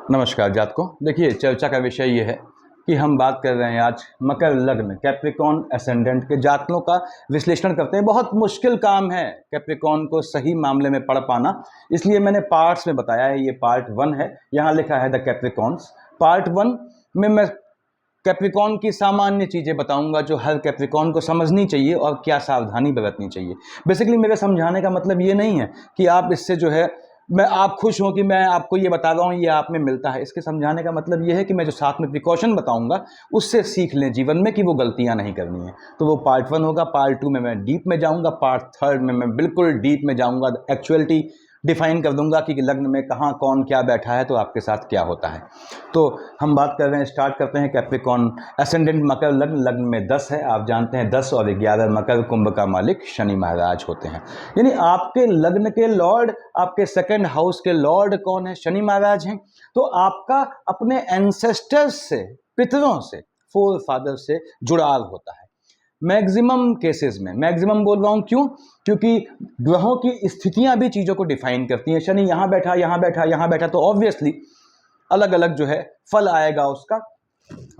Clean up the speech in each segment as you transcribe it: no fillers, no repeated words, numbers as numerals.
नमस्कार जातकों। देखिए, चर्चा का विषय ये है कि हम बात कर रहे हैं आज मकर लग्न कैप्रिकॉर्न एसेंडेंट के जातकों का विश्लेषण करते हैं। बहुत मुश्किल काम है कैप्रिकॉर्न को सही मामले में पढ़ पाना, इसलिए मैंने पार्ट्स में बताया है। ये पार्ट 1 है, यहाँ लिखा है द कैप्रिकॉर्न्स। पार्ट 1 में मैं कैप्रिकॉर्न की सामान्य चीज़ें बताऊंगा जो हर कैप्रिकॉर्न को समझनी चाहिए और क्या सावधानी बरतनी चाहिए। बेसिकली मेरे समझाने का मतलब ये नहीं है कि आप इससे जो है आप खुश हो कि मैं आपको ये बता रहा हूँ, ये आप में मिलता है। इसके समझाने का मतलब ये है कि मैं जो साथ में प्रिकॉशन बताऊंगा उससे सीख लें जीवन में कि वो गलतियां नहीं करनी है। तो वो पार्ट 1 होगा। पार्ट 2 में मैं डीप में जाऊंगा। पार्ट 3 में मैं बिल्कुल डीप में जाऊंगा, एक्चुअलिटी डिफाइन कर दूंगा कि लग्न में कहाँ कौन क्या बैठा है तो आपके साथ क्या होता है। तो हम बात कर रहे हैं, स्टार्ट करते हैं। कैप्रिकॉर्न एसेंडेंट मकर लग्न, लग्न में 10 है। आप जानते हैं 10 और 11 मकर कुंभ का मालिक शनि महाराज होते हैं। यानी आपके लग्न के लॉर्ड, आपके सेकंड हाउस के लॉर्ड कौन है? शनि महाराज हैं। तो आपका अपने एंसेस्टर्स से, पितरों से, फोर फादर से जुड़ाव होता है मैक्सिमम केसेस में। मैक्सिमम बोल रहा हूं क्यों? क्योंकि ग्रहों की स्थितियां भी चीजों को डिफाइन करती हैं। शनि यहां बैठा, यहां बैठा, यहां बैठा, तो ऑब्वियसली अलग अलग जो है फल आएगा उसका।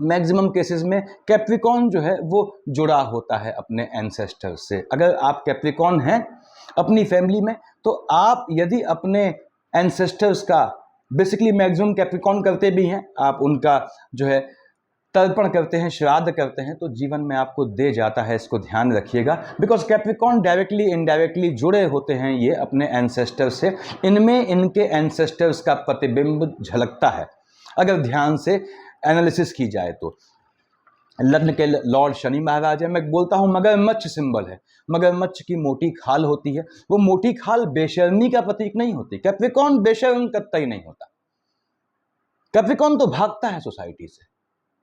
मैक्सिमम केसेस में कैप्रिकॉर्न जो है वो जुड़ा होता है अपने एंसेस्टर से। अगर आप कैप्रिकॉर्न हैं अपनी फैमिली में, तो आप यदि अपने एंसेस्टर्स का, बेसिकली मैक्सिमम कैप्रिकॉर्न करते भी हैं, आप उनका जो है तर्पण करते हैं, श्राद्ध करते हैं, तो जीवन में आपको दे जाता है। इसको ध्यान रखिएगा। बिकॉज कैप्रिकॉर्न डायरेक्टली इनडायरेक्टली जुड़े होते हैं ये अपने एंसेस्टर से। इनमें इनके एंसेस्टर्स का प्रतिबिंब झलकता है अगर ध्यान से एनालिसिस की जाए तो। लग्न के लॉर्ड शनि महाराज है। मैं बोलता हूं मगरमच्छ सिंबल है। मगरमच्छ की मोटी खाल होती है। वो मोटी खाल बेशर्मी का प्रतीक नहीं होती। कैप्रिकॉर्न बेशर्म कतई नहीं होता। कैप्रिकॉर्न तो भागता है सोसाइटी से।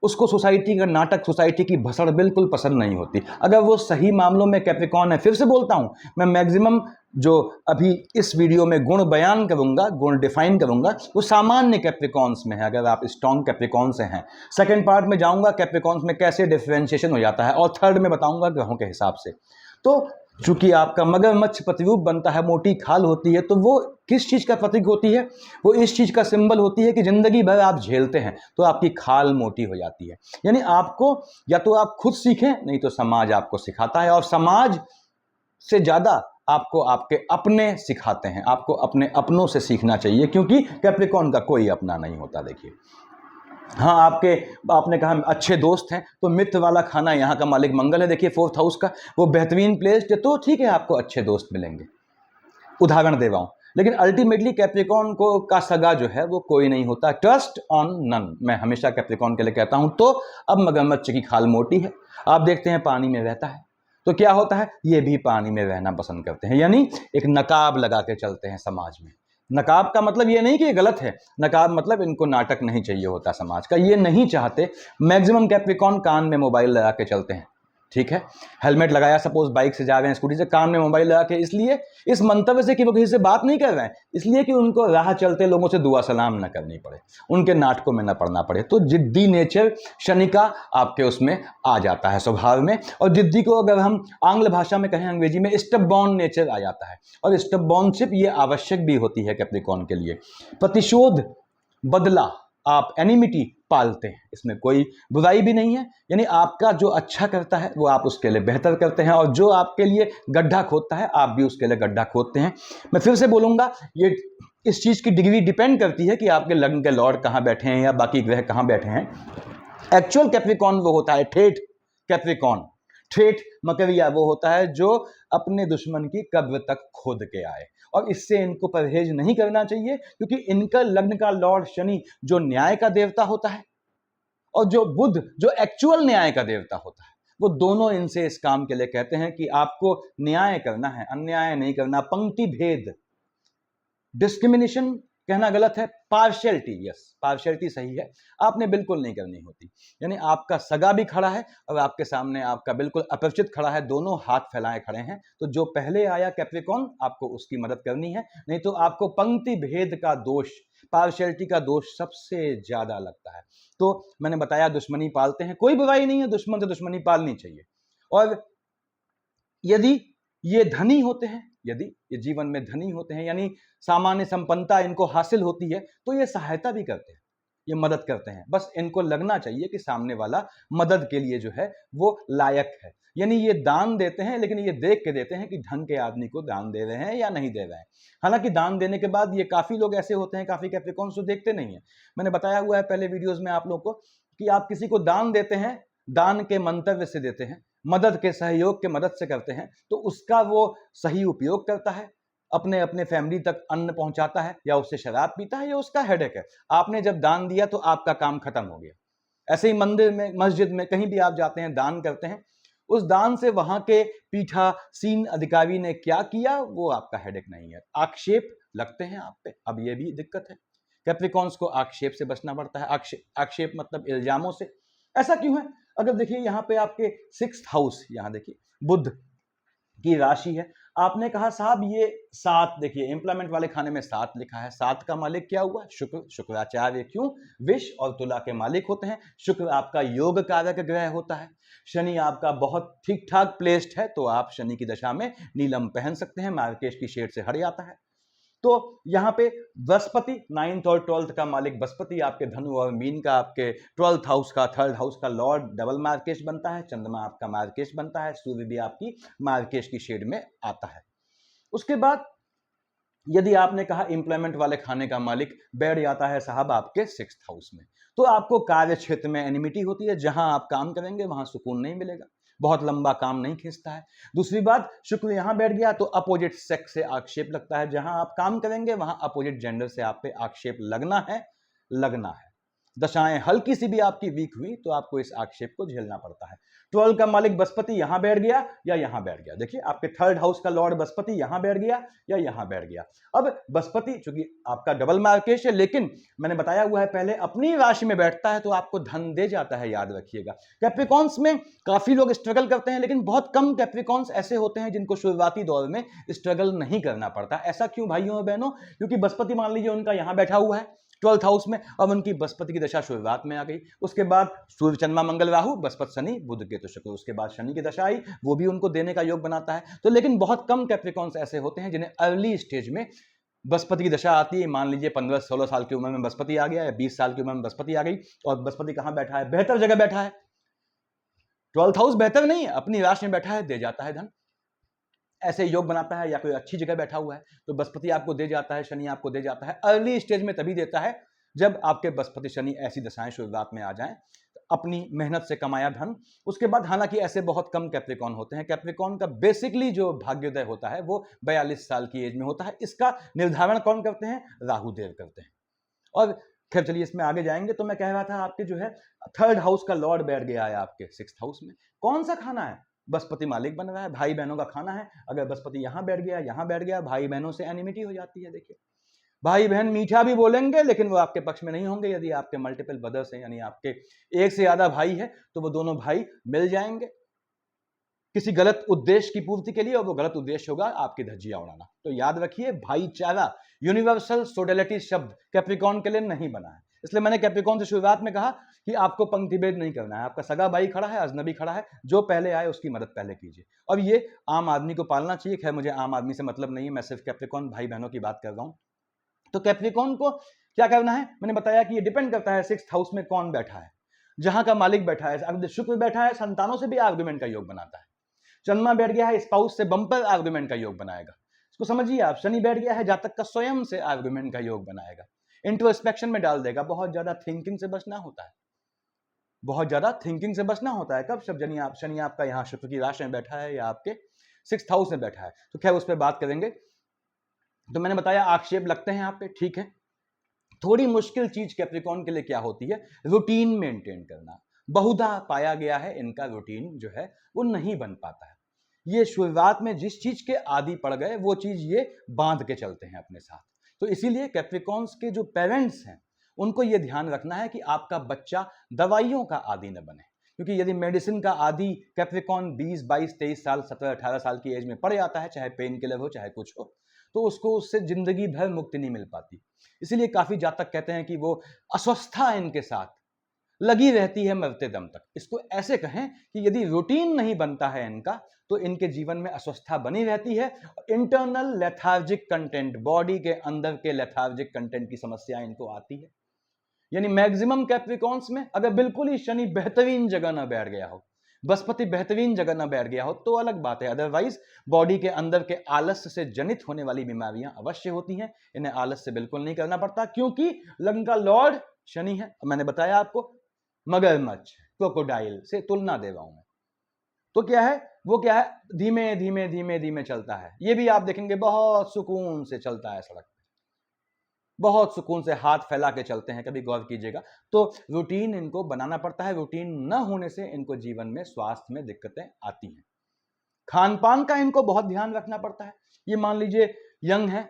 उसको सोसाइटी का नाटक, सोसाइटी की भसड़ बिल्कुल पसंद नहीं होती। अगर वो सही मामलों में कैप्रिकॉर्न है, फिर से बोलता हूं, मैं मैक्सिमम जो अभी इस वीडियो में गुण बयान करूंगा, गुण डिफाइन करूंगा, वो सामान्य कैप्रिकॉर्न्स में है। अगर आप स्ट्रॉन्ग कैप्रिकॉर्न से हैं। सेकंड पार्ट में जाऊंगा कैप्रिकॉर्न्स में कैसे डिफरेंशिएशन हो जाता है, और थर्ड में बताऊंगा ग्रहों के हिसाब से। तो चूंकि आपका मगरमच्छ प्रतिरूप बनता है, मोटी खाल होती है, तो वो किस चीज का प्रतीक होती है? वो इस चीज का सिंबल होती है कि जिंदगी भर आप झेलते हैं तो आपकी खाल मोटी हो जाती है। यानी आपको या तो आप खुद सीखें, नहीं तो समाज आपको सिखाता है। और समाज से ज्यादा आपको आपके अपने सिखाते हैं। आपको अपने अपनों से सीखना चाहिए, क्योंकि कैप्रिकॉर्न का कोई अपना नहीं होता। देखिए, हाँ, आपने कहा अच्छे दोस्त हैं, तो मित्र वाला खाना यहाँ का मालिक मंगल है। देखिए 4th हाउस का वो बेहतरीन प्लेस है, तो ठीक है, आपको अच्छे दोस्त मिलेंगे। उदाहरण दे रहा हूं, लेकिन अल्टीमेटली कैप्रिकॉर्न को का सगा जो है वो कोई नहीं होता। ट्रस्ट ऑन नन, मैं हमेशा कैप्रिकॉर्न के लिए कहता हूं। तो अब मगरमच्छ की खाल मोटी है, आप देखते हैं पानी में रहता है, तो क्या होता है, ये भी पानी में रहना पसंद करते हैं। यानी एक नकाब लगा के चलते हैं समाज में। नकाब का मतलब ये नहीं कि ये गलत है। नकाब मतलब इनको नाटक नहीं चाहिए होता समाज का, ये नहीं चाहते। मैक्सिमम कैप्रिकॉर्न कान में मोबाइल लगा के चलते हैं, ठीक है। हेलमेट लगाया, सपोज बाइक से जा रहे हैं, स्कूटी से, कान में मोबाइल लगा के, इसलिए इस मंतव्य से कि वो किसी से बात नहीं कर रहे हैं, इसलिए कि उनको राह चलते लोगों से दुआ सलाम ना करनी पड़े, उनके नाटकों में ना पड़ना पड़े। तो जिद्दी नेचर शनि का आपके उसमें आ जाता है स्वभाव में। और जिद्दी को अगर हम आंग्ल भाषा में कहें, अंग्रेजी में, स्टबबॉर्न नेचर आ जाता है। और स्टबबॉर्नशिप ये आवश्यक भी होती है कैप्रिकॉर्न के लिए। प्रतिशोध, बदला, आप एनिमिटी पालते हैं, इसमें कोई बुराई भी नहीं है। यानी आपका जो अच्छा करता है वो आप उसके लिए बेहतर करते हैं, और जो आपके लिए गड्ढा खोदता है आप भी उसके लिए गड्ढा खोदते हैं। मैं फिर से बोलूंगा, ये इस चीज की डिग्री डिपेंड करती है कि आपके लग्न के लॉर्ड कहां बैठे हैं या बाकी ग्रह कहां बैठे हैं। एक्चुअल कैप्रिकॉर्न वो होता है ठेठ कैप्रिकॉर्न। ठेठ मकरिया वो होता है जो अपने दुश्मन की कब्र तक खोद के आए। और इससे इनको परहेज नहीं करना चाहिए, क्योंकि इनका लग्न का लॉर्ड शनि जो न्याय का देवता होता है, और जो बुध जो एक्चुअल न्याय का देवता होता है, वो दोनों इनसे इस काम के लिए कहते हैं कि आपको न्याय करना है, अन्याय नहीं करना। पंक्ति भेद, डिस्क्रिमिनेशन कहना गलत है, पार्शियलिटी, यस, पार्शियलिटी सही है, आपने बिल्कुल नहीं करनी होती। यानी आपका सगा भी खड़ा है और आपके सामने आपका बिल्कुल अपरिचित खड़ा है, दोनों हाथ फैलाए खड़े हैं, तो जो पहले आया कैप्रिकॉर्न, आपको उसकी मदद करनी है। नहीं तो आपको पंक्ति भेद का दोष, पार्शियलिटी का दोष सबसे ज्यादा लगता है। तो मैंने बताया दुश्मनी पालते हैं, कोई बुराई नहीं है, दुश्मन से दुश्मनी पालनी चाहिए। और यदि ये धनी होते हैं, यदि ये जीवन में धनी होते हैं, यानी सामान्य संपन्नता इनको हासिल होती है, तो ये सहायता भी करते हैं। ये मदद करते हैं, बस इनको लगना चाहिए कि सामने वाला मदद के लिए जो है वो लायक है। यानी ये दान देते हैं लेकिन ये देख के देते हैं कि ढंग के आदमी को दान दे रहे हैं या नहीं दे रहे हैं। हालांकि दान देने के बाद ये काफ़ी लोग ऐसे होते हैं, काफ़ी कैप्रिकॉर्न्स जो देखते नहीं है। मैंने बताया हुआ है पहले वीडियोज़ में आप लोग को कि आप किसी को दान देते हैं, दान के मंतव्य से देते हैं, मदद के सहयोग के मदद से करते हैं, तो उसका वो सही उपयोग करता है, अपने अपने फैमिली तक अन्न पहुंचाता है, या उससे शराब पीता है, या उसका हेडेक है। आपने जब दान दिया तो आपका काम खत्म हो गया। ऐसे ही मंदिर में, मस्जिद में, कहीं भी आप जाते हैं, दान करते हैं, उस दान से वहां के पीठासीन अधिकारी ने क्या किया वो आपका हेडेक नहीं है। आक्षेप लगते हैं आप पे, अब ये भी दिक्कत है। कैप्रिकॉर्न्स को आक्षेप से बचना पड़ता है। आक्षेप मतलब इल्जामों से। ऐसा क्यों है? अगर देखिए यहाँ पे आपके 6th हाउस, यहाँ देखिए बुध की राशि है, आपने कहा साहब ये 7, देखिए एम्प्लॉयमेंट वाले खाने में 7 लिखा है, 7 का मालिक क्या हुआ? शुक्र, शुक्राचार्य। क्यों? विष और तुला के मालिक होते हैं। शुक्र आपका योग कारक ग्रह होता है। शनि आपका बहुत ठीक ठाक प्लेस्ड है, तो आप शनि की दशा में नीलम पहन सकते हैं, मार्केश की शेड से हट जाता है। तो यहां पे बृहस्पति 9th और 12th का मालिक बृहस्पति आपके धनु और मीन का आपके 12th हाउस का, 3rd हाउस का लॉर्ड डबल मार्केश बनता है। चंद्रमा आपका मार्केश बनता है, सूर्य भी आपकी मार्केश की शेड में आता है। उसके बाद यदि आपने कहा एम्प्लॉयमेंट वाले खाने का मालिक बैठ जाता है साहब आपके 6th हाउस में, तो आपको कार्य क्षेत्र में एनिमिटी होती है। जहां आप काम करेंगे वहां सुकून नहीं मिलेगा, बहुत लंबा काम नहीं खींचता है। दूसरी बात, शुक्र यहां बैठ गया तो अपोजिट सेक्स से आक्षेप लगता है। जहां आप काम करेंगे वहां अपोजिट जेंडर से आप पे आक्षेप लगना है, लगना है। दशाएं हल्की सी भी आपकी वीक हुई तो आपको इस आक्षेप को झेलना पड़ता है। 12 का मालिक बृहस्पति यहां बैठ गया या यहां बैठ गया, देखिए आपके 3rd हाउस का लॉर्ड बृहस्पति यहां बैठ गया या यहां बैठ गया। अब बृहस्पति चूंकि आपका डबल मार्केश है, लेकिन मैंने बताया हुआ है पहले अपनी राशि में बैठता है तो आपको धन दे जाता है, याद रखिएगा। कैप्रिकॉर्न्स में काफी लोग स्ट्रगल करते हैं, लेकिन बहुत कम कैप्रिकॉर्न्स ऐसे होते हैं जिनको शुरुआती दौर में स्ट्रगल नहीं करना पड़ता। ऐसा क्यों भाइयों और बहनों? क्योंकि बृहस्पति मान लीजिए उनका यहां बैठा हुआ है 12th हाउस में, अब उनकी बृहस्पति की दशा शुरुआत में आ गई। उसके बाद सूर्य चंद्रमा मंगल राहु, बृहस्पति शनि, बुध केतु शुक्र, उसके बाद शनि की दशा आई, वो भी उनको देने का योग बनाता है। तो लेकिन बहुत कम कैप्रिकॉर्न्स ऐसे होते हैं जिन्हें अर्ली स्टेज में बृहस्पति की दशा आती है। मान लीजिए 15-16 साल की उम्र में बृहस्पति आ गया, या 20 साल की उम्र में बृहस्पति आ गई, और बृहस्पति कहां बैठा है? बेहतर जगह बैठा है। 12th हाउस बेहतर नहीं है, अपनी राशि में बैठा है, दे जाता है धन, ऐसे योग बनाता है। या कोई अच्छी जगह बैठा हुआ है तो बृहस्पति आपको दे जाता है, शनि आपको दे जाता है। अर्ली स्टेज में तभी देता है जब आपके बृहस्पति शनि ऐसी दशाएं शुरुआत में आ जाएं, अपनी मेहनत से कमाया धन। उसके बाद हालांकि ऐसे बहुत कम कैप्रिकॉर्न होते हैं। कैप्रिकॉर्न का बेसिकली जो भाग्योदय होता है वो 42 साल की एज में होता है। इसका निर्धारण कौन करते हैं? राहु देव करते हैं। और खैर चलिए इसमें आगे जाएंगे। तो मैं कह रहा था आपके जो है 3rd हाउस का लॉर्ड बैठ गया है आपके 6th हाउस में। कौन सा खाना है? बृहस्पति मालिक बन रहा है, भाई बहनों का खाना है। अगर बृहस्पति यहां बैठ गया, यहां बैठ गया, भाई बहनों से एनिमिटी हो जाती है। देखिए भाई बहन मीठा भी बोलेंगे लेकिन वो आपके पक्ष में नहीं होंगे। यदि आपके मल्टीपल ब्रदर्स हैं, यानी आपके एक से ज्यादा भाई है, तो वो दोनों भाई मिल जाएंगे किसी गलत उद्देश्य की पूर्ति के लिए, और वो गलत उद्देश्य होगा आपकी धज्जियां उड़ाना। तो याद रखिए, भाईचारा, यूनिवर्सल सोडेलिटी शब्द कैप्रिकॉर्न के लिए नहीं बना है। इसलिए मैंने कैप्रिकॉर्न से शुरुआत में कहा कि आपको पंक्तिभेद नहीं करना है। आपका सगा भाई खड़ा है, अजनबी खड़ा है, जो पहले आए उसकी मदद पहले कीजिए। अब ये आम आदमी को पालना चाहिए। खैर मुझे आम आदमी से मतलब नहीं है, मैं सिर्फ कैप्रिकॉर्न भाई बहनों की बात कर रहा हूं। तो कैप्रिकॉर्न को क्या करना है? मैंने बताया कि ये डिपेंड करता है 6th हाउस में कौन बैठा है, जहां का मालिक बैठा है। अगर शुक्र बैठा है, संतानों से भी आर्गुमेंट का योग बनाता है। चंद्रमा बैठ गया है, स्पाउस से बंपर आर्गुमेंट का योग बनाएगा। इसको समझिए आप। शनि बैठ गया है, जातक का स्वयं से आर्गुमेंट का योग बनाएगा, इंट्रोस्पेक्शन में डाल देगा। बहुत ज्यादा थिंकिंग से बचना होता है, बहुत ज्यादा थिंकिंग से बचना होता है। कब? जब शनि आपका यहाँ शुक्र की राशि में बैठा है या आपके 6th हाउस में बैठा है। तो खैर उस पर बात करेंगे। तो मैंने बताया आक्षेप लगते हैं आप पे, ठीक है। थोड़ी मुश्किल चीज कैप्रिकॉर्न के लिए क्या होती है? रूटीन मेंटेन करना। बहुधा पाया गया है इनका रूटीन जो है वो नहीं बन पाता है। ये शुरुआत में जिस चीज के आदी पड़ गए वो चीज ये बांध के चलते हैं अपने साथ। तो इसीलिए कैप्रिकॉर्न्स के जो पेरेंट्स हैं उनको ये ध्यान रखना है कि आपका बच्चा दवाइयों का आदी न बने। क्योंकि यदि मेडिसिन का आदी कैप्रिकॉर्न 20, 22, 23 साल, 17, 18 साल की एज में पड़ जाता है, चाहे पेन किलर हो चाहे कुछ हो, तो उसको उससे जिंदगी भर मुक्ति नहीं मिल पाती। इसीलिए काफी जातक कहते हैं कि वो अस्वस्थता इनके साथ लगी रहती है मरते दम तक। इसको ऐसे कहें कि यदि रूटीन नहीं बनता है इनका तो इनके जीवन में अस्वस्थता बनी रहती है। इंटरनल लेथार्जिक कंटेंट, बॉडी के अंदर के लेथार्जिक कंटेंट की समस्या इनको आती है। यानी मैक्सिमम कैप्रिकॉन्स में अगर बिल्कुल ही शनि बेहतरीन जगह ना बैठ गया हो, बृहस्पति बेहतरीन जगह ना बैठ गया हो तो अलग बात है। अदरवाइज बॉडी के अंदर के आलस्य से जनित होने वाली बीमारियां अवश्य होती हैं। इन्हें आलस्य से बिल्कुल नहीं करना पड़ता, क्योंकि लग्न का लॉर्ड शनि है। मैंने बताया आपको मगरमच्छ, क्रोकोडाइल से तुलना दे रहा हूं मैं। तो क्या है, वो क्या है, धीमे धीमे धीमे धीमे चलता है। ये भी आप देखेंगे बहुत सुकून से चलता है सड़क पे, बहुत सुकून से हाथ फैला के चलते हैं, कभी गौर कीजिएगा। तो रूटीन इनको बनाना पड़ता है। रूटीन न होने से इनको जीवन में स्वास्थ्य में दिक्कतें आती हैं। खान पान का इनको बहुत ध्यान रखना पड़ता है। ये मान लीजिए यंग है,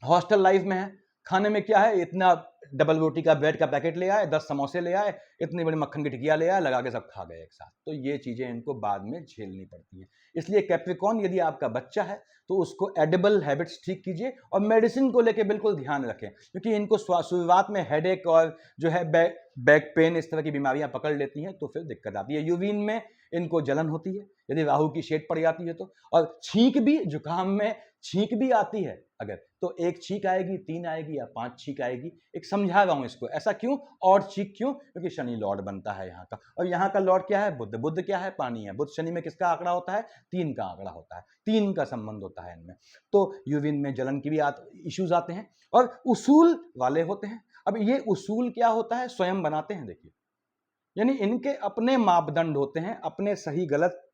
हॉस्टल लाइफ में है, खाने में क्या है, इतना डबल रोटी का ब्रेड का पैकेट ले आए, 10 समोसे ले आए, इतनी बड़ी मक्खन की टिकिया ले आए, लगा के सब खा गए एक साथ। तो ये चीजें इनको बाद में झेलनी पड़ती हैं। इसलिए कैप्रिकॉन यदि आपका बच्चा है तो उसको एडिबल हैबिट्स ठीक कीजिए और मेडिसिन को लेके बिल्कुल ध्यान रखें, क्योंकि इनको शुरुआत में हेडेक और जो है बैक पेन इस तरह की बीमारियां पकड़ लेती हैं तो फिर दिक्कत आती है। यूरिन में इनको जलन होती है यदि राहु की शेड पड़ जाती है तो, और छींक भी, जुकाम में छींक भी आती है अगर, तो एक छींक आएगी, 3 आएगी या 5 छींक आएगी। एक समझा रहा हूं इसको, ऐसा क्यों और छींक क्यों, क्योंकि शनि लॉर्ड बनता है यहाँ का, और यहाँ का लॉर्ड क्या है, बुध। बुध क्या है, पानी है। बुध शनि में किसका आंकड़ा होता है, 3 का आंकड़ा होता है, 3 का संबंध होता है इनमें। तो यूरिन में जलन की भी इश्यूज आते हैं और उसूल वाले होते हैं। अब ये उसूल क्या होता है, स्वयं बनाते हैं। देखिए, यानी इनके अपने मापदंड होते हैं, अपने सही गलत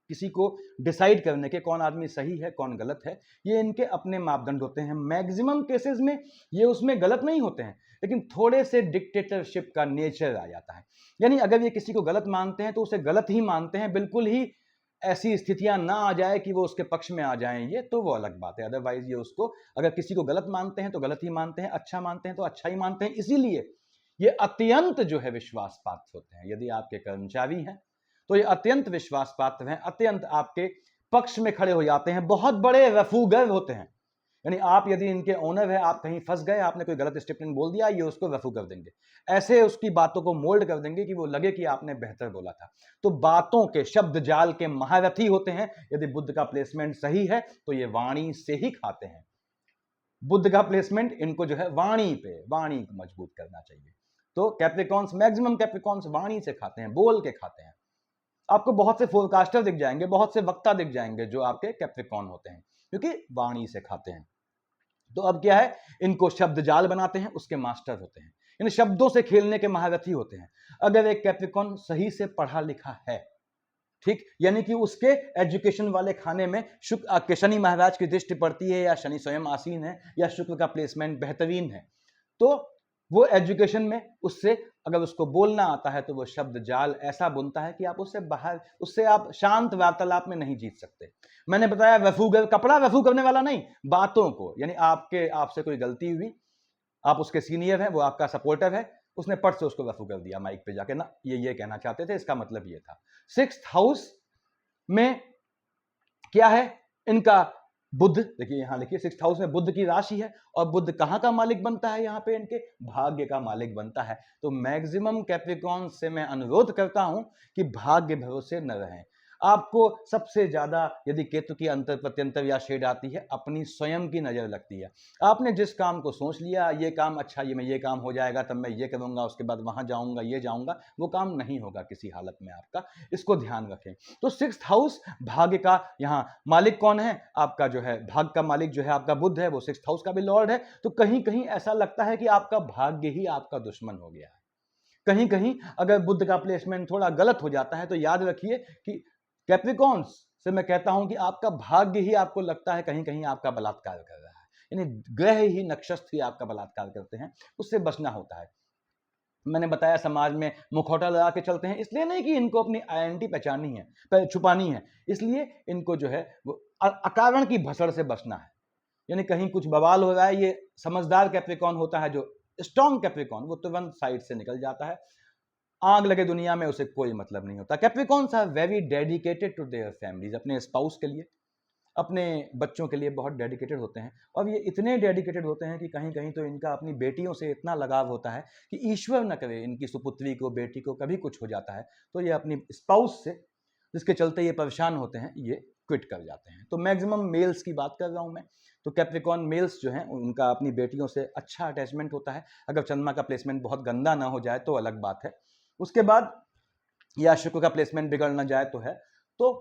किसी को डिसाइड करने के, कौन आदमी सही है कौन गलत है, ये इनके अपने मापदंड होते हैं। मैक्सिमम केसेस में ये उसमें गलत नहीं होते हैं, लेकिन थोड़े से डिक्टेटरशिप का नेचर आ जाता है। यानी अगर ये किसी को गलत मानते हैं तो उसे गलत ही मानते हैं, बिल्कुल ही ऐसी स्थितियां ना आ जाए कि वो उसके पक्ष में आ जाएं, ये तो वो अलग बात है। अदरवाइज ये उसको, अगर किसी को गलत मानते हैं तो गलत ही मानते हैं, अच्छा मानते हैं तो अच्छा ही मानते हैं। इसीलिए ये अत्यंत जो है विश्वास पात्र होते हैं। यदि आपके कर्मचारी हैं तो ये अत्यंत विश्वास पात्र हैं, अत्यंत आपके पक्ष में खड़े हो जाते हैं, बहुत बड़े रफूगर होते हैं। यानी आप यदि इनके ओनर है, आप कहीं फंस गए, आपने कोई गलत स्टेटमेंट बोल दिया, ये उसको रफू कर देंगे, ऐसे उसकी बातों को मोल्ड कर देंगे कि वो लगे कि आपने बेहतर बोला था। तो बातों के, शब्द जाल के महारथी होते हैं। यदि बुध का प्लेसमेंट सही है तो ये वाणी से ही खाते हैं। बुध का प्लेसमेंट इनको जो है वाणी पे, वाणी को मजबूत करना चाहिए। तो कैप्रिकॉन्स, मैक्सिमम कैप्रिकॉन्स वाणी से खाते हैं, बोल के खाते हैं। आपको बहुत से फोरकास्टर दिख जाएंगे, बहुत से वक्ता दिख जाएंगे जो आपके कैप्रिकॉन होते हैं, क्योंकि वाणी से खाते हैं। तो अब क्या है, इनको शब्द जाल बनाते हैं, उसके मास्टर होते हैं, इन शब्दों से खेलने के महारथी होते हैं। अगर एक कैप्रिकॉन सही से पढ़ा लिखा है, ठीक, यानी कि उसके एजुकेशन वाले खाने में शुक्र, शनि महाराज की दृष्टि पड़ती है, या शनि स्वयं आसीन है, या शुक्र का प्लेसमेंट बेहतरीन है, तो वो एजुकेशन में उससे, अगर उसको बोलना आता है तो वो शब्द जाल ऐसा बुनता है कि आप उससे बाहर, उससे आप शांत वार्तालाप में नहीं जीत सकते। मैंने बताया रफूगर, कपड़ा रफू करने वाला नहीं, बातों को, यानी आपसे कोई गलती हुई, आप उसके सीनियर हैं, वो आपका सपोर्टर है, उसने पट से उसको रफू कर दिया माइक पे जाके, ना ये कहना चाहते थे, इसका मतलब ये था। 6th हाउस में क्या है इनका, बुध। देखिए यहां लिखिए 6th हाउस में बुध की राशि है, और बुध कहां का मालिक बनता है, यहां पे इनके भाग्य का मालिक बनता है। तो मैक्सिमम कैप्रिकॉन से मैं अनुरोध करता हूं कि भाग्य भरोसे न रहें। आपको सबसे ज्यादा यदि केतु की अंतर प्रत्यंतर या शेड आती है, अपनी स्वयं की नजर लगती है। आपने जिस काम को सोच लिया, ये काम अच्छा, ये मैं ये काम हो जाएगा, तब मैं ये करूंगा, उसके बाद वहां जाऊंगा, ये जाऊंगा, वो काम नहीं होगा किसी हालत में आपका, इसको ध्यान रखें। तो 6th हाउस भाग्य का, यहाँ मालिक कौन है आपका, जो है भाग्य का मालिक जो है आपका बुध है, वो 6th हाउस का भी लॉर्ड है। तो कहीं कहीं ऐसा लगता है कि आपका भाग्य ही आपका दुश्मन हो गया है। कहीं कहीं अगर बुध का प्लेसमेंट थोड़ा गलत हो जाता है तो याद रखिए कि कैप्रिकॉन्स से मैं कहता हूं कि आपका भाग्य ही आपको लगता है कहीं कहीं आपका बलात्कार कर रहा है, यानी ग्रह ही, नक्षत्र ही आपका बलात्कार करते हैं, उससे बचना होता है। मैंने बताया समाज में मुखौटा लगा के चलते हैं, इसलिए नहीं कि इनको अपनी आइडेंटिटी पहचाननी है, छुपानी है, इसलिए इनको जो है वो अकारण की भसड़ से बचना है। यानी कहीं कुछ बवाल हो रहा है, ये समझदार कैप्रिकॉन होता है, जो स्ट्रॉन्ग कैप्रिकॉन, वो तुरंत साइड से निकल जाता है। आग लगे दुनिया में उसे कोई मतलब नहीं होता। Capricorns are very dedicated to their families, अपने स्पाउस के लिए, अपने बच्चों के लिए बहुत डेडिकेटेड होते हैं। और ये इतने डेडिकेटेड होते हैं कि कहीं कहीं तो इनका अपनी बेटियों से इतना लगाव होता है कि ईश्वर न करे इनकी सुपुत्री को, बेटी को कभी कुछ हो जाता है तो ये अपनी स्पाउस से, जिसके चलते ये परेशान होते हैं, ये क्विट कर जाते हैं। तो मैक्सिमम मेल्स की बात कर रहा हूं मैं। तो कैप्रिकॉन मेल्स जो हैं उनका अपनी बेटियों से अच्छा अटैचमेंट होता है। अगर चंद्रमा का प्लेसमेंट बहुत गंदा ना हो जाए तो अलग बात है। उसके बाद या शुक्र का प्लेसमेंट बिगड़ ना जाए तो है। तो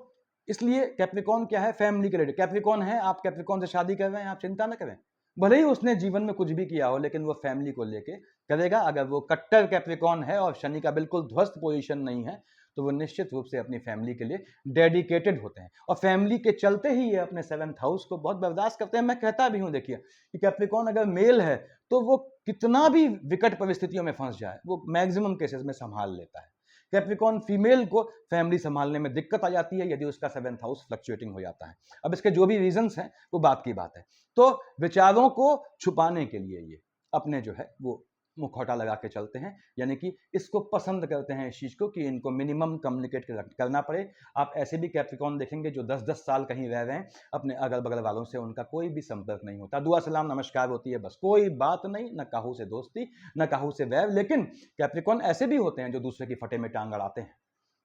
इसलिए कैप्रिकॉन क्या है, फैमिली के रिलेटेड। कैप्रिकॉन है, आप कैप्रिकॉन से शादी कर रहे हैं, आप चिंता ना करें, भले ही उसने जीवन में कुछ भी किया हो लेकिन वो फैमिली को लेके करेगा। अगर वो कट्टर कैप्रिकॉन है और शनि का बिल्कुल ध्वस्त पोजीशन नहीं है तो वो निश्चित रूप से अपनी फैमिली के लिए डेडिकेटेड होते हैं और फैमिली के चलते ही ये अपने 7th हाउस को बहुत बर्दाश्त करते हैं। मैं कहता भी हूं, देखिए कि कैप्रिकॉन अगर मेल है तो वो कितना भी विकट परिस्थितियों में फंस जाए वो मैक्सिमम केसेस में संभाल लेता है। कैप्रिकॉन फीमेल को फैमिली संभालने में दिक्कत आ जाती है यदि उसका 7th हाउस फ्लक्चुएटिंग हो जाता है। अब इसके जो भी रीजंस हैं वो बात की बात है। तो विचारों को छुपाने के लिए ये अपने जो है वो मुखौटा लगा के चलते हैं, यानी कि इसको पसंद करते हैं इस चीज को कि इनको मिनिमम कम्युनिकेट करना पड़े। आप ऐसे भी कैप्रिकॉन देखेंगे जो 10-10 साल कहीं रह रहे हैं, अपने अगल बगल वालों से उनका कोई भी संपर्क नहीं होता, दुआ सलाम नमस्कार होती है बस, कोई बात नहीं, न काहू से दोस्ती न काहू से वैर। लेकिन कैप्रिकॉन ऐसे भी होते हैं जो दूसरे की फटे में टांग अड़ाते हैं।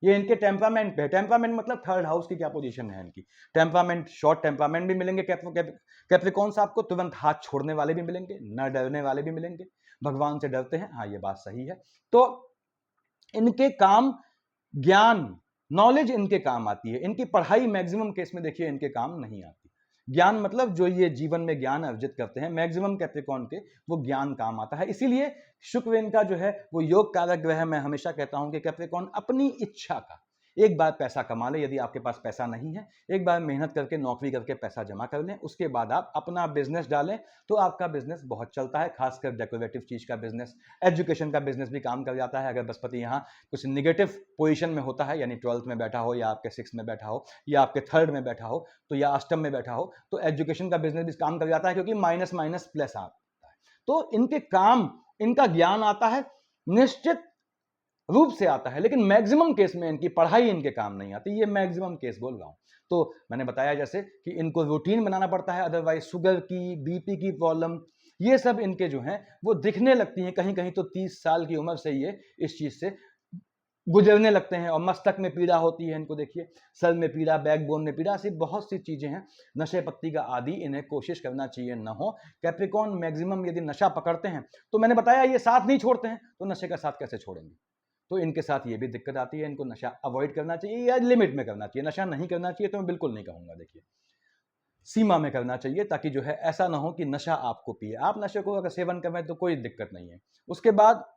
ये इनके टेम्परामेंट पे है। टेम्परामेंट मतलब 3rd हाउस की क्या पोजीशन है इनकी। टेम्परामेंट, शॉर्ट टेम्परामेंट भी मिलेंगे कैप्रिकॉन्स आपको, तुरंत हाथ छोड़ने वाले भी मिलेंगे, न डरने वाले भी मिलेंगे, भगवान से डरते हैं, हाँ ये बात सही है। तो इनके काम ज्ञान, नॉलेज इनके काम आती है। इनकी पढ़ाई मैक्सिमम केस में देखिए इनके काम नहीं आती। ज्ञान मतलब जो ये जीवन में ज्ञान अर्जित करते हैं, मैक्सिमम कैप्रिकॉन के वो ज्ञान काम आता है। इसीलिए शुक्र इनका जो है वो योग कारक ग्रह है। मैं हमेशा कहता हूं कि कैप्रिकॉन अपनी इच्छा का एक बार पैसा कमा ले, यदि आपके पास पैसा नहीं है, एक बार मेहनत करके नौकरी करके पैसा जमा कर लें, उसके बाद आप अपना बिजनेस डालें तो आपका बिजनेस बहुत चलता है। खासकर डेकोरेटिव चीज का बिजनेस, एजुकेशन का बिजनेस भी काम कर जाता है। अगर बृहस्पति यहाँ कुछ निगेटिव पोजीशन में होता है, यानी 12th में बैठा हो या आपके 6th में बैठा हो या आपके 3rd में बैठा हो तो या अष्टम में बैठा हो तो एजुकेशन का बिजनेस भी काम कर जाता है, क्योंकि माइनस माइनस प्लस आता है। तो इनके काम, इनका ज्ञान आता है, निश्चित रूप से आता है, लेकिन मैक्सिमम केस में इनकी पढ़ाई इनके काम नहीं आती। ये मैक्सिमम केस बोल रहा हूं। तो मैंने बताया जैसे कि इनको रूटीन बनाना पड़ता है, अदरवाइज शुगर की, बीपी की प्रॉब्लम, ये सब इनके जो हैं वो दिखने लगती हैं। कहीं कहीं तो 30 साल की उम्र से ये इस चीज से गुजरने लगते हैं। और मस्तक में पीड़ा होती है इनको, देखिए सर में पीड़ा, बैकबोन में पीड़ा, ऐसी बहुत सी चीजें हैं। नशे पत्ती का आदि इन्हें कोशिश करना चाहिए न हो। कैप्रिकॉन मैक्सिमम यदि नशा पकड़ते हैं तो मैंने बताया ये साथ नहीं छोड़ते हैं, तो नशे का साथ कैसे छोड़ेंगे। तो इनके साथ ये भी दिक्कत आती है। इनको नशा अवॉइड करना चाहिए या लिमिट में करना चाहिए। नशा नहीं करना चाहिए तो मैं बिल्कुल नहीं कहूंगा, देखिए सीमा में करना चाहिए, ताकि जो है ऐसा ना हो कि नशा आपको पिए। आप नशे को अगर सेवन कर रहे हैं तो कोई दिक्कत नहीं है। उसके बाद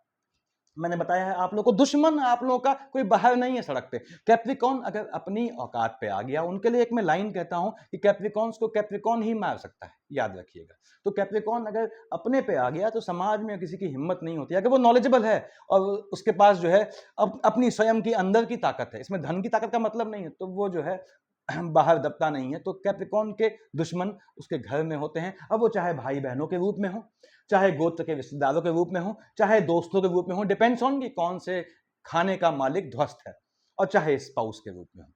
मैंने बताया है आप लोगों को, दुश्मन आप लोगों का कोई बाहर नहीं है सड़क पे। कैप्रिकॉन अगर अपनी औकात पे आ गया, उनके लिए एक मैं लाइन कहता हूं कि कैप्रिकॉन्स को कैप्रिकॉन ही मार सकता है, याद रखिएगा। तो कैप्रिकॉन अगर अपने पे आ गया तो समाज में किसी की हिम्मत नहीं होती। अगर वो नॉलेजेबल है और उसके पास जो है अपनी स्वयं की अंदर की ताकत है, इसमें धन की ताकत का मतलब नहीं है, तो वो जो है बाहर दबता नहीं है। तो कैप्रिकॉन के दुश्मन उसके घर में होते हैं। अब वो चाहे भाई बहनों के रूप में हो, चाहे गोत्र के रिश्तेदारों के रूप में हो, चाहे दोस्तों के रूप में हो, डिपेंड्स ऑन कि कौन से खाने का मालिक ध्वस्त है, और चाहे स्पाउस के रूप में हो।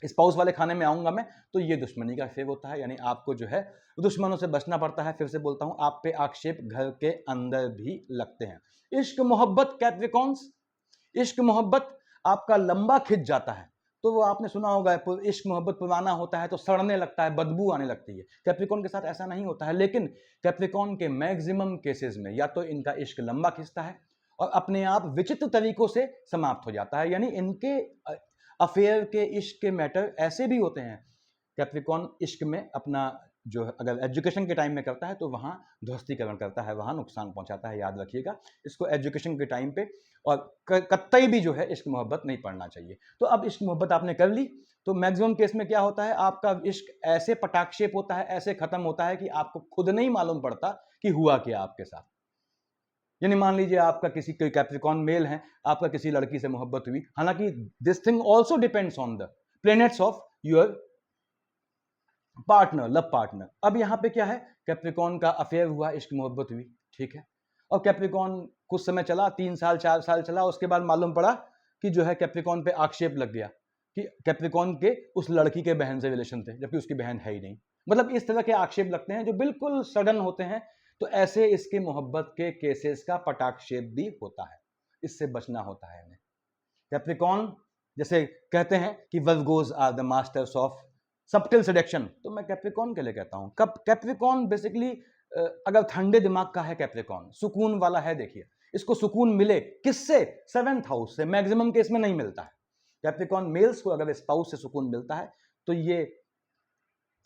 स्पाउस वाले खाने में आऊंगा मैं, तो ये दुश्मनी का फेव होता है, यानी आपको जो है दुश्मनों से बचना पड़ता है। फिर से बोलता हूं, आप पे आक्षेप घर के अंदर भी लगते हैं। इश्क मोहब्बत कैप्रिकॉन्स, इश्क मोहब्बत आपका लंबा खिंच जाता है तो वो आपने सुना होगा, इश्क मोहब्बत पुराना होता है तो सड़ने लगता है, बदबू आने लगती है। कैप्रिकॉन के साथ ऐसा नहीं होता है, लेकिन कैप्रिकॉन के मैक्सिमम केसेस में या तो इनका इश्क लंबा खिंचता है और अपने आप विचित्र तरीकों से समाप्त हो जाता है। यानी इनके अफेयर के, इश्क के मैटर ऐसे भी होते हैं। कैप्रिकॉन इश्क में अपना जो अगर एजुकेशन के टाइम में करता है तो वहां ध्वस्तीकरण करता है, वहां नुकसान पहुंचाता है, याद रखिएगा इसको एजुकेशन के टाइम पे। और कतई भी जो है इश्क मोहब्बत नहीं पढ़ना चाहिए। तो अब इश्क मोहब्बत आपने कर ली तो मैक्सिमम केस में क्या होता है, आपका इश्क ऐसे पटाक्षेप होता है, ऐसे खत्म होता है कि आपको खुद नहीं मालूम पड़ता कि हुआ क्या आपके साथ। यानी मान लीजिए आपका किसी, कोई कैप्रिकॉन मेल है, आपका किसी लड़की से मोहब्बत हुई, हालांकि this thing also depends on the planets of your partner, love partner. अब यहां पे क्या है, कैप्रिकॉन का अफेयर हुआ, इश्क मोहब्बत हुई, ठीक है, और कैप्रिकॉन कुछ समय चला, 3 साल 4 साल चला, उसके बाद मालूम पड़ा कि जो है कैप्रिकॉन पे आक्षेप लग गया कि कैप्रिकॉन के उस लड़की के बहन से रिलेशन थे, जबकि उसकी बहन है ही नहीं। मतलब इस तरह के आक्षेप लगते हैं जो बिल्कुल सडन होते हैं। तो ऐसे इसके मोहब्बत के केसेस का पटाक्षेप भी होता है, इससे बचना होता है इन्हें। कैप्रिकॉन जैसे कहते हैं कि Virgos are the masters of subtle selection, तो मैं कैप्रिकॉन के लिए कहता हूं। कब कैप्रिकॉन बेसिकली अगर ठंडे दिमाग का है कैप्रिकॉन, सुकून वाला है, देखिए इसको सुकून मिले किससे? 7th हाउस से। मैक्सिमम केस में नहीं मिलता है। कैप्रिकॉन मेल्स को अगर स्पाउस से सुकून मिलता है तो ये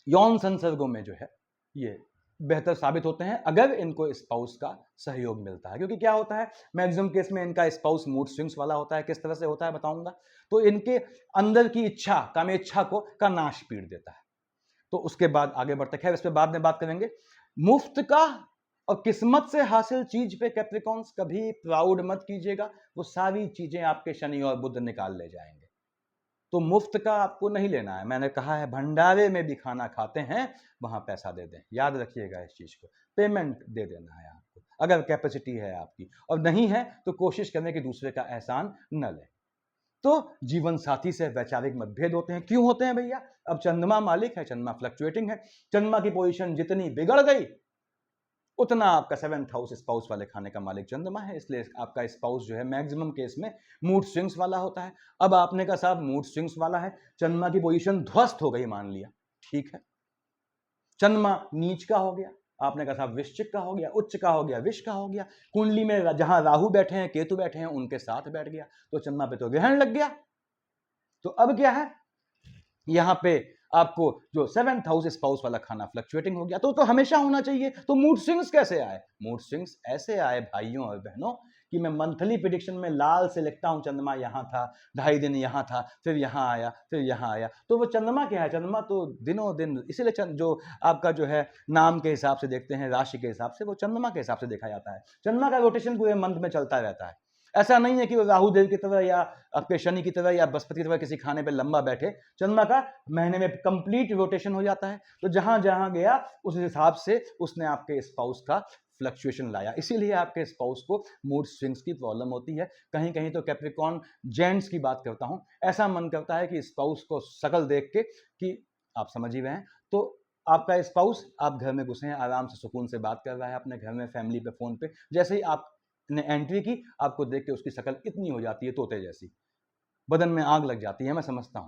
यौन संसर्गों में जो है ये बेहतर साबित होते हैं अगर इनको स्पाउस का सहयोग मिलता है। क्योंकि क्या होता है, मैक्सिमम केस में इनका स्पाउस मूड स्विंग्स वाला होता है। किस तरह से होता है बताऊंगा। तो इनके अंदर की इच्छा, कामेच्छा का नाश पीट देता है। तो उसके बाद आगे बढ़ते, खैर इस पर बाद में बात करेंगे। मुफ्त का और किस्मत से हासिल चीज पे कैप्रिकॉन्स कभी प्राउड मत कीजिएगा, वो सारी चीजें आपके शनि और बुध निकाल ले जाएंगे। तो मुफ्त का आपको नहीं लेना है। मैंने कहा है भंडारे में भी खाना खाते हैं, वहां पैसा दे दें, याद रखिएगा इस चीज को। पेमेंट दे देना है आपको अगर कैपेसिटी है आपकी, और नहीं है तो कोशिश करें कि दूसरे का एहसान न ले। तो जीवन साथी से वैचारिक मतभेद होते हैं। क्यों होते हैं भैया? अब चंद्रमा मालिक है, चंद्रमा फ्लक्चुएटिंग है। चंद्रमा की पोजीशन जितनी बिगड़ गई उतना आपका 7th हाउस स्पाउस वाले खाने का मालिक चंद्रमा है, इसलिए आपका स्पाउस जो है मैक्सिमम केस में मूड स्विंग्स वाला होता है। अब आपने कहा साहब मूड स्विंग्स वाला है, चंद्रमा की पोजीशन ध्वस्त हो गई, मान लिया, ठीक है, चंद्रमा नीच का हो गया, आपने कहा साहब वृश्चिक का हो गया, उच्च का हो गया, विष का हो गया, कुंडली में जहां राहु बैठे हैं, केतु बैठे हैं, उनके साथ बैठ गया, तो चंद्रमा पे तो ग्रहण लग गया। तो अब क्या है, यहां पे आपको जो 7th हाउस स्पाउस वाला खाना फ्लक्चुएटिंग हो गया, तो हमेशा होना चाहिए। तो मूड स्विंग्स कैसे आए? मूड स्विंग्स ऐसे आए भाइयों और बहनों कि मैं मंथली प्रिडिक्शन में लाल से लिखता हूं, चंद्रमा यहां था, 2.5 दिन यहां था, फिर यहां आया, फिर यहां आया। तो वो चंद्रमा क्या है? चंद्रमा तो दिनों दिन, इसीलिए जो आपका जो है नाम के हिसाब से देखते हैं, राशि के हिसाब से, वो चंद्रमा के हिसाब से देखा जाता है। चंद्रमा का रोटेशन पूरे मंथ में चलता रहता है। ऐसा नहीं है कि वो राहु देव की तरह या आपके शनि की तरह या बृहस्पति की तरह किसी खाने पे लंबा बैठे। चंद्रमा का महीने में कंप्लीट रोटेशन हो जाता है, तो जहां जहां गया उस हिसाब से उसने आपके स्पाउस का फ्लक्चुएशन लाया। इसीलिए आपके स्पाउस को मूड स्विंग्स की प्रॉब्लम होती है। कहीं कहीं तो कैप्रिकॉन जेंट्स की बात करता हूं, ऐसा मन करता है कि स्पाउस को शकल देख के कि आप समझ ही रहे हैं, तो आपका स्पाउस आप घर में घुसे हैं, आराम से सुकून से बात कर रहा है अपने घर में फैमिली पे फोन पे, जैसे ही आप ने एंट्री की, आपको देख के उसकी शक्ल इतनी हो जाती है तोते जैसी, बदन में आग लग जाती है। मैं समझता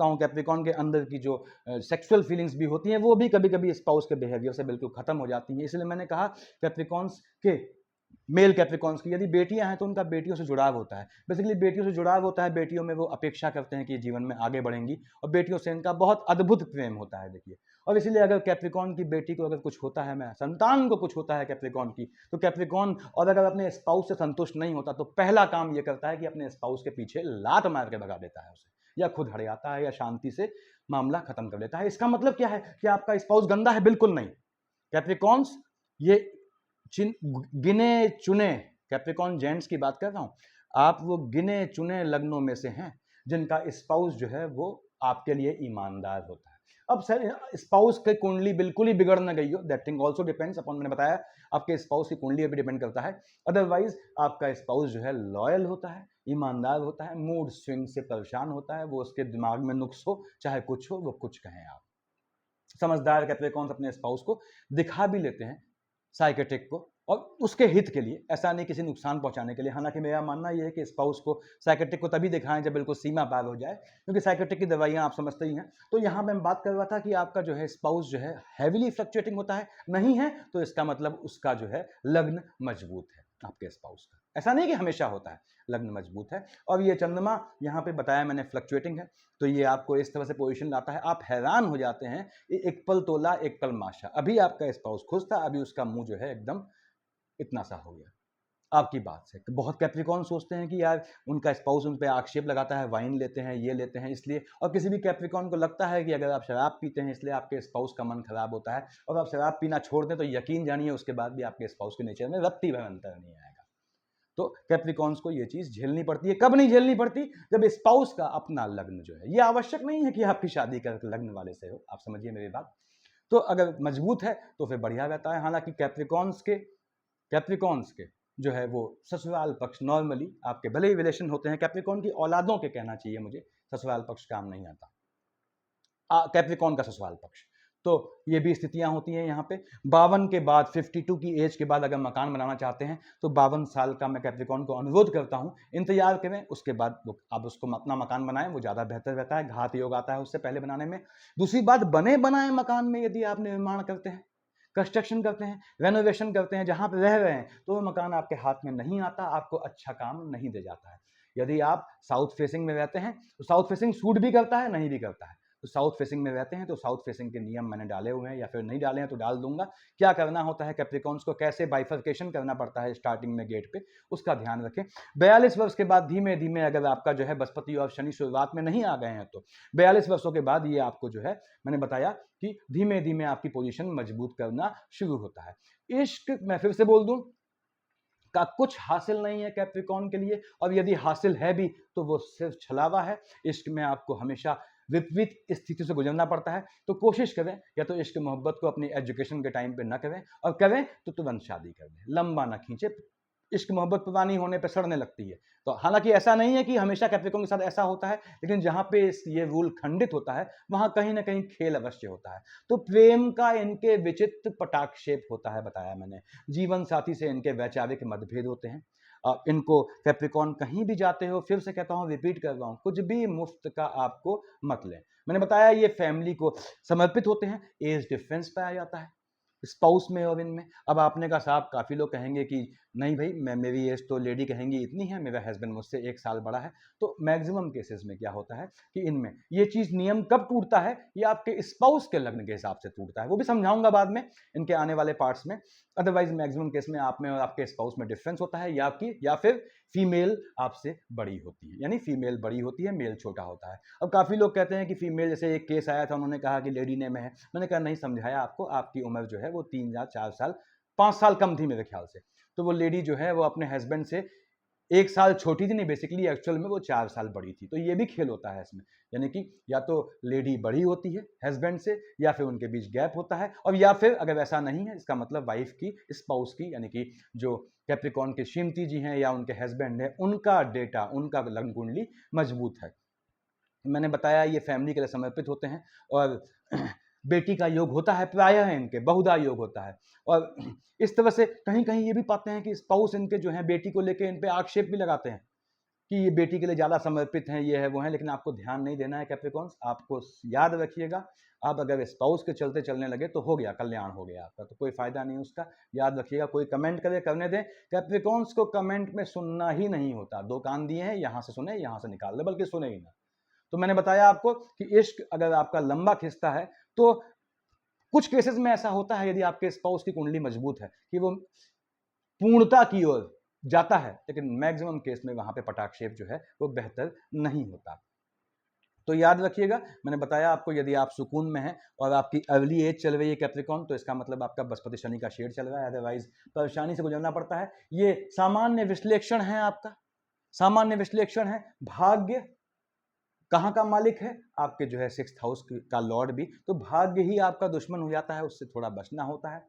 हूं कैप्रिकॉन के अंदर की जो सेक्सुअल फीलिंग्स भी होती हैं, वो भी कभी कभी स्पाउस के बिहेवियर से बिल्कुल खत्म हो जाती हैं। इसलिए मैंने कहा कैप्रिकॉन्स के, मेल कैप्रिकॉन्स की यदि बेटियां हैं तो उनका बेटियों से जुड़ाव होता है। बेसिकली बेटियों से जुड़ाव होता है, बेटियों में वो अपेक्षा करते हैं कि जीवन में आगे बढ़ेंगी, और बेटियों से इनका बहुत अद्भुत प्रेम होता है, देखिए। और इसीलिए अगर कैप्रिकॉन की बेटी को अगर कुछ होता है, मैं संतान को कुछ होता है कैप्रिकॉन की, तो कैप्रिकॉन और अगर अपने स्पाउस से संतुष्ट नहीं होता तो पहला काम ये करता है कि अपने स्पाउस के पीछे लात मार के भगा देता है उसे, या खुद हट जाता है, या शांति से मामला खत्म कर देता है। इसका मतलब क्या है कि आपका स्पाउस गंदा है? बिल्कुल नहीं। कैप्रिकॉन्स ये गिने चुने, कैप्रिकॉन जेंट्स की बात कर रहा हूं, आप वो गिने चुने लग्नों में से हैं जिनका स्पाउस जो है वो आपके लिए ईमानदार होता है। अब सर स्पाउस की कुंडली बिल्कुल ही बिगड़ ना गई हो, that thing also depends upon, मैंने बताया आपके स्पाउस की कुंडली भी डिपेंड करता है। अदरवाइज आपका स्पाउस जो है लॉयल होता है, ईमानदार होता है, मूड स्विंग से परेशान होता है, वो उसके दिमाग में नुक्स हो चाहे कुछ हो, वो कुछ कहें आप। समझदार कैप्रिकॉन्स अपने स्पाउस को दिखा भी लेते हैं साइकेट्रिक को, और उसके हित के लिए, ऐसा नहीं किसी नुकसान पहुंचाने के लिए। हालांकि मेरा मानना यह है कि स्पाउस को साइकेट्रिक को तभी दिखाएं जब बिल्कुल सीमा पार हो जाए, क्योंकि साइकेट्रिक की दवाइयां आप समझते ही हैं। तो यहां मैं बात कर रहा था कि आपका जो है स्पाउस जो है हैविली फ्लक्चुएटिंग होता है, नहीं है तो इसका मतलब उसका जो है लग्न मजबूत है आपके स्पाउस का। ऐसा नहीं कि हमेशा होता है, लग्न मजबूत है। और ये चंद्रमा यहाँ पे बताया मैंने फ्लक्चुएटिंग है, तो ये आपको इस तरह से पोजीशन लाता है, आप हैरान हो जाते हैं। एक पल तोला एक पल माशा, अभी आपका स्पाउस खुश था, अभी उसका मुंह जो है एकदम इतना सा हो गया आपकी बात से। बहुत कैप्रिकॉन सोचते हैं कि यार उनका स्पाउस उन पे आक्षेप लगाता है, वाइन लेते हैं, ये लेते हैं, इसलिए। और किसी भी कैप्रिकॉन को लगता है कि अगर आप शराब पीते हैं इसलिए आपके स्पाउस का मन खराब होता है, और आप शराब पीना छोड़ दें तो यकीन जानिए उसके बाद भी आपके स्पाउस के नेचर में रत्ती भर अंतर नहीं आएगा। तो कैप्रिकॉन्स को ये चीज झेलनी पड़ती है। कब नहीं झेलनी पड़ती? जब स्पाउस का अपना लग्न जो है, ये आवश्यक नहीं है कि आपकी शादी कर लग्न वाले से हो, आप समझिए मेरी बात। तो अगर मजबूत है तो फिर बढ़िया रहता है। हालांकि कैप्रिकॉन्स के जो है वो ससुराल पक्ष नॉर्मली आपके भले ही रिलेशन होते हैं, कैप्रिकॉन की औलादों के कहना चाहिए मुझे, ससुराल पक्ष काम नहीं आता कैप्रिकॉन का ससुराल पक्ष। तो ये भी स्थितियां होती हैं यहाँ पे। 52 के बाद 52 की एज के बाद अगर मकान बनाना चाहते हैं तो 52 साल का मैं कैप्रिकॉर्न को अनुरोध करता हूँ इंतजार करें, उसके बाद आप उसको अपना मकान बनाएं, वो ज़्यादा बेहतर रहता है, घात योग आता है उससे पहले बनाने में। दूसरी बात, बने बनाए मकान में यदि आप निर्माण करते हैं, कंस्ट्रक्शन करते हैं, रेनोवेशन करते हैं, जहाँ पे रह रहे हैं, तो वो मकान आपके हाथ में नहीं आता, आपको अच्छा काम नहीं दे जाता है। यदि आप साउथ फेसिंग में रहते हैं तो साउथ फेसिंग सूट भी करता है, नहीं भी करता है। तो साउथ फेसिंग में रहते हैं तो साउथ फेसिंग के नियम मैंने डाले हुए हैं, या फिर नहीं डाले हैं तो डाल दूंगा। क्या करना होता है कैप्रिकॉर्न्स को, कैसे बाइफर्केशन करना पड़ता है स्टार्टिंग में गेट पे, उसका ध्यान रखें। 42 वर्ष के बाद धीमे धीमे अगर आपका जो है बृहस्पति और शनि शुरुआत में नहीं आ गए हैं तो 42 वर्षों के बाद ये आपको जो है मैंने बताया कि धीमे धीमे आपकी पोजीशन मजबूत करना शुरू होता है। इश्क, मैं फिर से बोल दूं, का कुछ हासिल नहीं है कैप्रिकॉर्न के लिए, और यदि हासिल है भी तो वो सिर्फ छलावा है। इश्क में आपको हमेशा विपरीत स्थिति से गुजरना पड़ता है। तो कोशिश करें या तो इश्क मोहब्बत को अपनी एजुकेशन के टाइम पे ना करें, और करें तो तुरंत शादी कर दें, लंबा ना खींचे। इश्क मोहब्बत पुरानी होने पे सड़ने लगती है। तो हालांकि ऐसा नहीं है कि हमेशा कैप्रिकॉर्न के साथ ऐसा होता है, लेकिन जहां पे ये रूल खंडित होता है वहां कहीं ना कहीं खेल अवश्य होता है। तो प्रेम का इनके विचित्र पटाक्षेप होता है, बताया मैंने। जीवन साथी से इनके वैचारिक मतभेद होते हैं। इनको कैप्रिकॉर्न कहीं भी जाते हो, फिर से कहता हूं, रिपीट कर रहा हूं, कुछ भी मुफ्त का आपको मत लें। मैंने बताया ये फैमिली को समर्पित होते हैं। एज डिफरेंस पाया जाता है स्पाउस में और इनमें। अब आपने कहा साहब, काफ़ी लोग कहेंगे कि नहीं भाई, मेरी एज तो लेडी कहेंगी इतनी है, मेरा हस्बैंड मुझसे 1 साल बड़ा है। तो मैक्सिमम केसेस में क्या होता है कि इनमें ये चीज़ नियम कब टूटता है, ये आपके स्पाउस के लग्न के हिसाब से टूटता है। वो भी समझाऊंगा बाद में इनके आने वाले पार्ट्स में। अदरवाइज मैक्सिमम केस में आप में और आपके स्पाउस में डिफरेंस होता है, या फिर फीमेल आपसे बड़ी होती है, यानी फीमेल बड़ी होती है, मेल छोटा होता है। अब काफ़ी लोग कहते हैं कि फीमेल, जैसे एक केस आया था, उन्होंने कहा कि लेडी नेम है। मैंने कहा नहीं, समझाया आपको, आपकी उम्र जो है वो 3 या 4 साल, 5 साल कम थी मेरे ख्याल से। तो वो लेडी जो है वो अपने हस्बैंड से 1 साल छोटी थी, नहीं बेसिकली एक्चुअल में वो 4 साल बड़ी थी। तो ये भी खेल होता है इसमें, यानी कि या तो लेडी बड़ी होती है हस्बैंड से, या फिर उनके बीच गैप होता है, और या फिर अगर ऐसा नहीं है, इसका मतलब वाइफ की, स्पाउस की, यानी कि जो कैप्रिकॉर्न के श्रीमती जी हैं या उनके हस्बैंड हैं, उनका डेटा, उनका लग्न कुंडली मजबूत है। मैंने बताया ये फैमिली के लिए समर्पित होते हैं, और बेटी का योग होता है, प्रायः इनके बहुधा योग होता है। और इस तरह से कहीं कहीं ये भी पाते हैं कि स्पाउस इनके जो है बेटी को लेकर इन पे आक्षेप भी लगाते हैं कि ये बेटी के लिए ज़्यादा समर्पित हैं, ये है वो है। लेकिन आपको ध्यान नहीं देना है कैप्रिकॉर्न्स, आपको याद रखिएगा, आप अगर स्पाउस के चलते चलने लगे तो हो गया, कल्याण हो गया आपका, तो कोई फायदा नहीं उसका। याद रखिएगा, कोई कमेंट करे करने दें, कैप्रिकॉर्न्स को कमेंट में सुनना ही नहीं होता। 2 कान दिए हैं, यहाँ से सुने, यहाँ से निकाल दे, बल्कि सुने ही ना। तो मैंने बताया आपको कि इश्क अगर आपका लंबा खिंचता है तो कुछ केसेस में ऐसा होता है, यदि आपके स्पाउस की कुंडली मजबूत है, कि वो पूर्णता की ओर जाता है, लेकिन मैक्सिमम केस में वहां पे पटाक्षेप जो है वो बेहतर नहीं होता। तो याद रखिएगा, मैंने बताया आपको, यदि आप सुकून में हैं और आपकी अर्ली एज चल रही है कैप्रिकॉर्न, तो इसका मतलब आपका बृहस्पति शनि का शेड चल रहा है, अदरवाइज परेशानी से गुजरना पड़ता है। ये सामान्य विश्लेषण है, आपका सामान्य विश्लेषण है। भाग्य कहाँ का मालिक है, आपके जो है 6th हाउस का लॉर्ड भी, तो भाग्य ही आपका दुश्मन हो जाता है, उससे थोड़ा बचना होता है।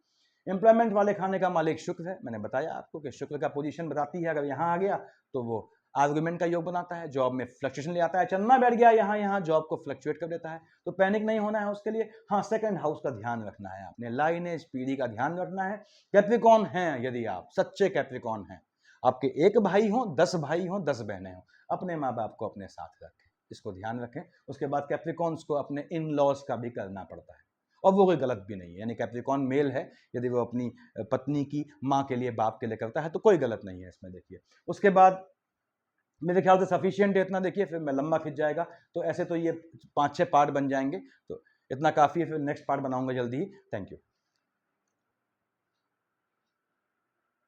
एम्प्लॉयमेंट वाले खाने का मालिक शुक्र है, मैंने बताया आपको कि शुक्र का पोजीशन बताती है, अगर यहाँ आ गया तो वो आर्गुमेंट का योग बनाता है, जॉब में फ्लक्चुएशन ले आता है। चलना बैठ गया यहाँ जॉब को फ्लक्चुएट कर देता है, तो पैनिक नहीं होना है उसके लिए। हाँ, 2nd हाउस का ध्यान रखना है आपने, लाइनेज पीढ़ी का ध्यान रखना है। कैप्रिकॉर्न हैं, यदि आप सच्चे कैप्रिकॉर्न हैं, आपके 1 भाई हो, 10 भाई हो, 10 बहनें हो, अपने माँ बाप को अपने साथ रखें, इसको ध्यान रखें। उसके बाद कैप्रिकॉर्न्स को अपने इन लॉज का भी करना पड़ता है, और वो कोई गलत भी नहीं है। यानी कैप्रिकॉर्न मेल है, यदि वो अपनी पत्नी की माँ के लिए, बाप के लिए करता है, तो कोई गलत नहीं है इसमें। देखिए, उसके बाद मेरे ख्याल से सफिशियंट है इतना, देखिए फिर मैं लंबा खिंच जाएगा। तो ऐसे तो ये 5-6 पार्ट बन जाएंगे, तो इतना काफ़ी है, फिर नेक्स्ट पार्ट बनाऊंगा जल्दी ही। Thank you.